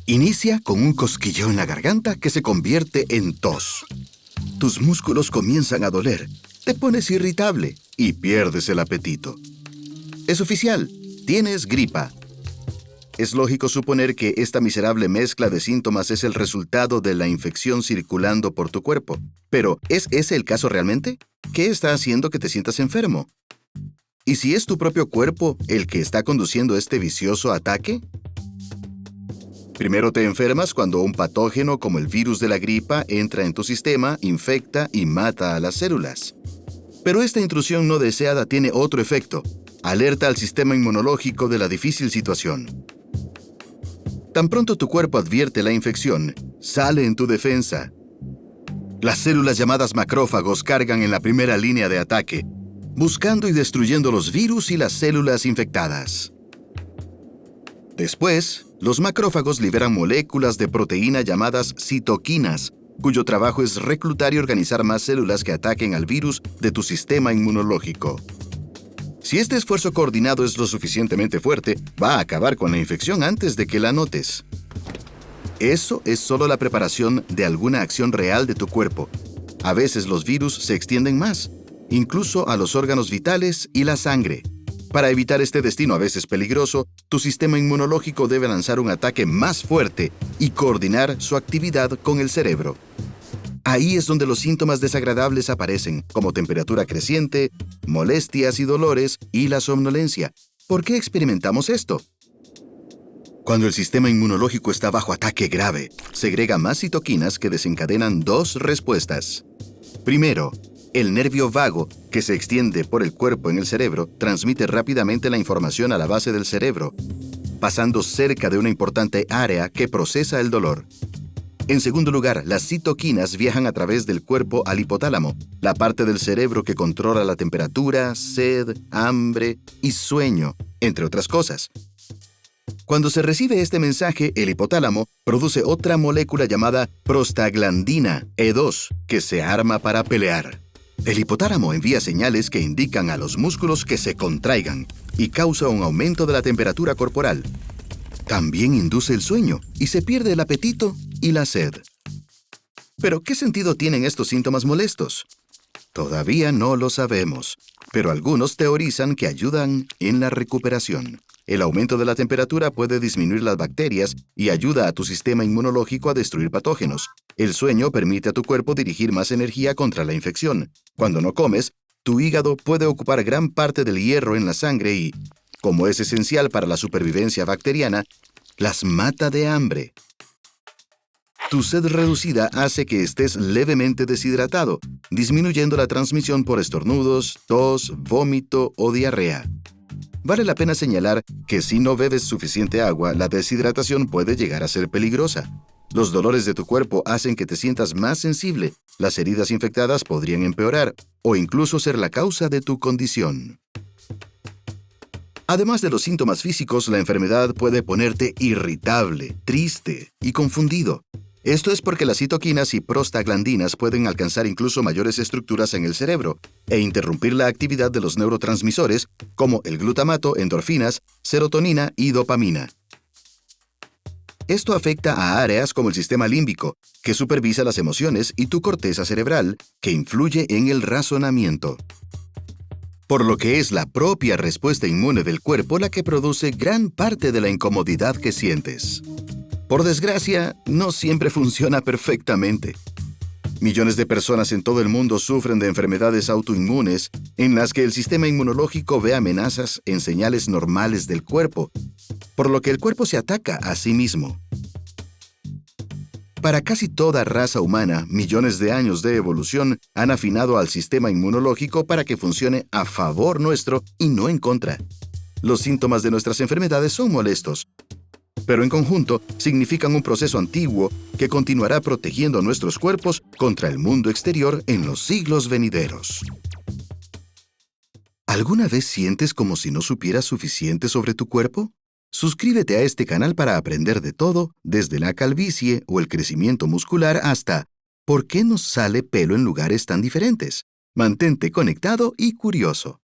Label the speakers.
Speaker 1: Inicia con un cosquilleo en la garganta que se convierte en tos. Tus músculos comienzan a doler, te pones irritable y pierdes el apetito. Es oficial, tienes gripa. Es lógico suponer que esta miserable mezcla de síntomas es el resultado de la infección circulando por tu cuerpo. Pero, ¿es ese el caso realmente? ¿Qué está haciendo que te sientas enfermo? ¿Y si es tu propio cuerpo el que está conduciendo este vicioso ataque? Primero te enfermas cuando un patógeno como el virus de la gripa entra en tu sistema, infecta y mata a las células. Pero esta intrusión no deseada tiene otro efecto. Alerta al sistema inmunológico de la difícil situación. Tan pronto tu cuerpo advierte la infección, sale en tu defensa. Las células llamadas macrófagos cargan en la primera línea de ataque, buscando y destruyendo los virus y las células infectadas. Después, los macrófagos liberan moléculas de proteína llamadas citoquinas, cuyo trabajo es reclutar y organizar más células que ataquen al virus de tu sistema inmunológico. Si este esfuerzo coordinado es lo suficientemente fuerte, va a acabar con la infección antes de que la notes. Eso es solo la preparación de alguna acción real de tu cuerpo. A veces los virus se extienden más, incluso a los órganos vitales y la sangre. Para evitar este destino a veces peligroso, tu sistema inmunológico debe lanzar un ataque más fuerte y coordinar su actividad con el cerebro. Ahí es donde los síntomas desagradables aparecen, como temperatura creciente, molestias y dolores y la somnolencia. ¿Por qué experimentamos esto? Cuando el sistema inmunológico está bajo ataque grave, segrega más citoquinas que desencadenan dos respuestas. Primero, el nervio vago, que se extiende por el cuerpo en el cerebro, transmite rápidamente la información a la base del cerebro, pasando cerca de una importante área que procesa el dolor. En segundo lugar, las citoquinas viajan a través del cuerpo al hipotálamo, la parte del cerebro que controla la temperatura, sed, hambre y sueño, entre otras cosas. Cuando se recibe este mensaje, el hipotálamo produce otra molécula llamada prostaglandina E2, que se arma para pelear. El hipotálamo envía señales que indican a los músculos que se contraigan y causa un aumento de la temperatura corporal. También induce el sueño y se pierde el apetito y la sed. ¿Pero qué sentido tienen estos síntomas molestos? Todavía no lo sabemos, pero algunos teorizan que ayudan en la recuperación. El aumento de la temperatura puede disminuir las bacterias y ayuda a tu sistema inmunológico a destruir patógenos. El sueño permite a tu cuerpo dirigir más energía contra la infección. Cuando no comes, tu hígado puede ocupar gran parte del hierro en la sangre y, como es esencial para la supervivencia bacteriana, las mata de hambre. Tu sed reducida hace que estés levemente deshidratado, disminuyendo la transmisión por estornudos, tos, vómito o diarrea. Vale la pena señalar que si no bebes suficiente agua, la deshidratación puede llegar a ser peligrosa. Los dolores de tu cuerpo hacen que te sientas más sensible, las heridas infectadas podrían empeorar o incluso ser la causa de tu condición. Además de los síntomas físicos, la enfermedad puede ponerte irritable, triste y confundido. Esto es porque las citoquinas y prostaglandinas pueden alcanzar incluso mayores estructuras en el cerebro e interrumpir la actividad de los neurotransmisores como el glutamato, endorfinas, serotonina y dopamina. Esto afecta a áreas como el sistema límbico, que supervisa las emociones, y tu corteza cerebral, que influye en el razonamiento. Por lo que es la propia respuesta inmune del cuerpo la que produce gran parte de la incomodidad que sientes. Por desgracia, no siempre funciona perfectamente. Millones de personas en todo el mundo sufren de enfermedades autoinmunes en las que el sistema inmunológico ve amenazas en señales normales del cuerpo, por lo que el cuerpo se ataca a sí mismo. Para casi toda raza humana, millones de años de evolución han afinado al sistema inmunológico para que funcione a favor nuestro y no en contra. Los síntomas de nuestras enfermedades son molestos, pero en conjunto significan un proceso antiguo que continuará protegiendo nuestros cuerpos contra el mundo exterior en los siglos venideros. ¿Alguna vez sientes como si no supieras suficiente sobre tu cuerpo? Suscríbete a este canal para aprender de todo, desde la calvicie o el crecimiento muscular hasta ¿por qué nos sale pelo en lugares tan diferentes? Mantente conectado y curioso.